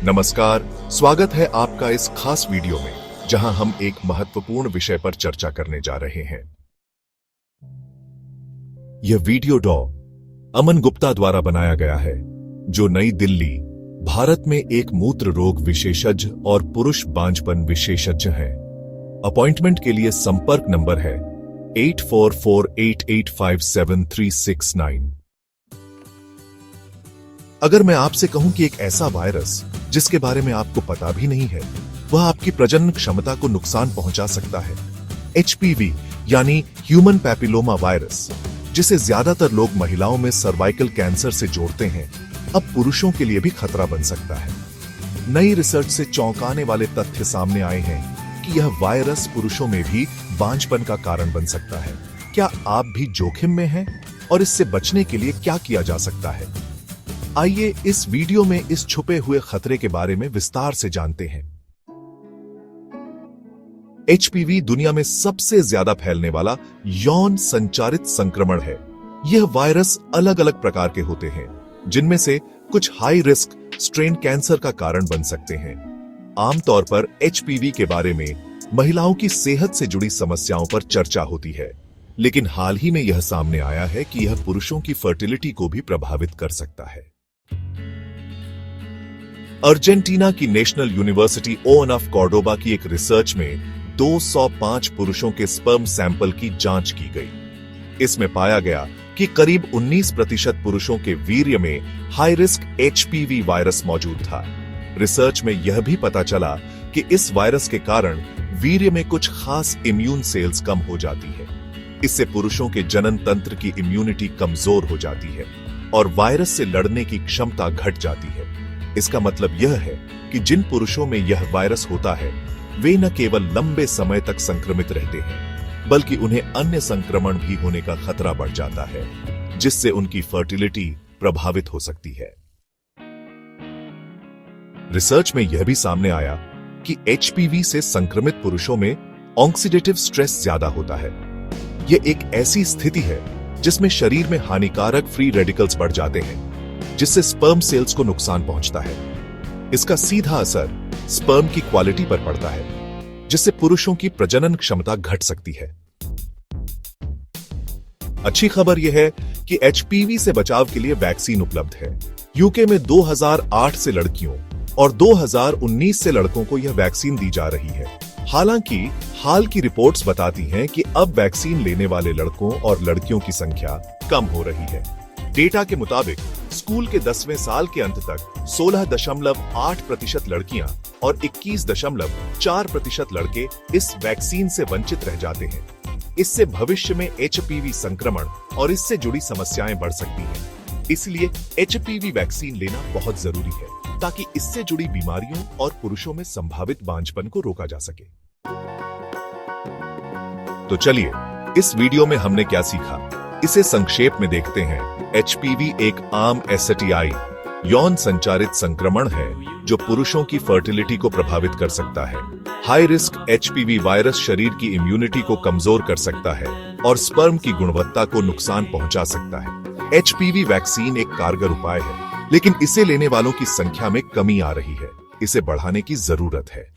नमस्कार, स्वागत है आपका इस खास वीडियो में जहां हम एक महत्वपूर्ण विषय पर चर्चा करने जा रहे हैं। यह वीडियो डॉ. अमन गुप्ता द्वारा बनाया गया है, जो नई दिल्ली, भारत में एक मूत्र रोग विशेषज्ञ और पुरुष बांझपन विशेषज्ञ हैं। अपॉइंटमेंट के लिए संपर्क नंबर है 8448857369। अगर मैं आपसे कहूं कि एक ऐसा वायरस जिसके बारे में आपको पता भी नहीं है, वह आपकी प्रजनन क्षमता को नुकसान पहुंचा सकता है। HPV यानी ह्यूमन पैपिलोमा वायरस, जिसे ज्यादातर लोग महिलाओं में सर्वाइकल कैंसर से जोड़ते हैं, अब पुरुषों के लिए भी खतरा बन सकता है। नई रिसर्च से चौंकाने वाले तथ्य सामने आए हैं कि यह वायरस पुरुषों में भी बांझपन का कारण बन सकता है। क्या आप भी जोखिम में हैं और इससे बचने के लिए क्या किया जा सकता है? आइए इस वीडियो में इस छुपे हुए खतरे के बारे में विस्तार से जानते हैं। HPV दुनिया में सबसे ज्यादा फैलने वाला यौन संचारित संक्रमण है। यह वायरस अलग अलग प्रकार के होते हैं, जिनमें से कुछ हाई रिस्क स्ट्रेन कैंसर का कारण बन सकते हैं। आमतौर पर HPV के बारे में महिलाओं की सेहत से जुड़ी समस्याओं पर चर्चा होती है, लेकिन हाल ही में यह सामने आया है कि यह पुरुषों की फर्टिलिटी को भी प्रभावित कर सकता है। अर्जेंटीना की national university own of Cordoba की एक रिसर्च में 205 पुरुषों के स्पर्म सैंपल की जांच की गई। इसमें पाया गया कि करीब 19% पुरुषों के वीर्य में हाई रिस्क HPV वायरस मौजूद था। रिसर्च में यह भी पता चला कि इस वायरस के कारण वीर्य में कुछ खास इम्यून सेल्स कम हो जाती है। इससे पुरुषों के जनन तंत्र की इम्यूनिटी कमजोर हो जाती है और वायरस से लड़ने की क्षमता घट जाती है। इसका मतलब यह है कि जिन पुरुषों में यह वायरस होता है, वे न केवल लंबे समय तक संक्रमित रहते हैं, बल्कि उन्हें अन्य संक्रमण भी होने का खतरा बढ़ जाता है, जिससे उनकी फर्टिलिटी प्रभावित हो सकती है। रिसर्च में यह भी सामने आया कि HPV से संक्रमित पुरुषों में ऑक्सीडेटिव स्ट्रेस ज्यादा होता है। यह एक ऐसी स्थिति है जिसमें शरीर में हानिकारक फ्री रेडिकल्स बढ़ जाते हैं, जिससे स्पर्म सेल्स को नुकसान पहुंचता है। इसका सीधा असर स्पर्म की क्वालिटी पर पड़ता है, जिससे पुरुषों की प्रजनन क्षमता घट सकती है। अच्छी खबर यह है कि HPV से बचाव के लिए वैक्सीन उपलब्ध है। यूके में 2008 से लड़कियों और 2019 से लड़कों को यह वैक्सीन दी जा रही है। हालांकि हाल की रिपोर्ट्स बताती हैं कि अब वैक्सीन लेने वाले लड़कों और लड़कियों की संख्या कम हो रही है। डेटा के मुताबिक स्कूल के 10वें साल के अंत तक 16.8% लड़कियां और 21.4% लड़के इस वैक्सीन से वंचित रह जाते हैं। इससे भविष्य में HPV संक्रमण और इससे जुड़ी समस्याएं बढ़ सकती हैं। इसलिए HPV वैक्सीन लेना बहुत जरूरी है, ताकि इससे जुड़ी बीमारियों और पुरुषों में संभावित बांझपन को रोका जा सके। तो चलिए, इस वीडियो में हमने क्या सीखा, इसे संक्षेप में देखते हैं। HPV एक आम STI यौन संचारित संक्रमण है जो पुरुषों की फर्टिलिटी को प्रभावित कर सकता है। हाई रिस्क HPV वायरस शरीर की इम्यूनिटी को कमजोर कर सकता है और स्पर्म की गुणवत्ता को नुकसान पहुंचा सकता है। HPV वैक्सीन एक कारगर उपाय है, लेकिन इसे लेने वालों की संख्या में कमी आ रही है। इसे बढ़ाने की जरूरत है।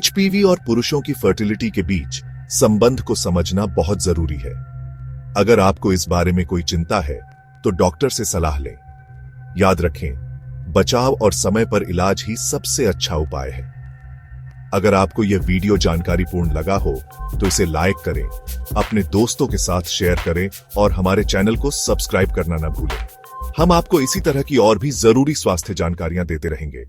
HPV और पुरुषों की फर्टिलिटी के बीच संबंध को समझना बहुत जरूरी है। अगर आपको इस बारे में कोई चिंता है, तो डॉक्टर से सलाह लें। याद रखें, बचाव और समय पर इलाज ही सबसे अच्छा उपाय है। अगर आपको यह वीडियो जानकारीपूर्ण लगा हो, तो इसे लाइक करें, अपने दोस्तों के साथ शेयर करें और हमारे चैनल को सब्सक्राइब करना न भूलें। हम आपको इसी तरह की और भी जरूरी स्वास्थ्य जानकारियां देते रहेंगे।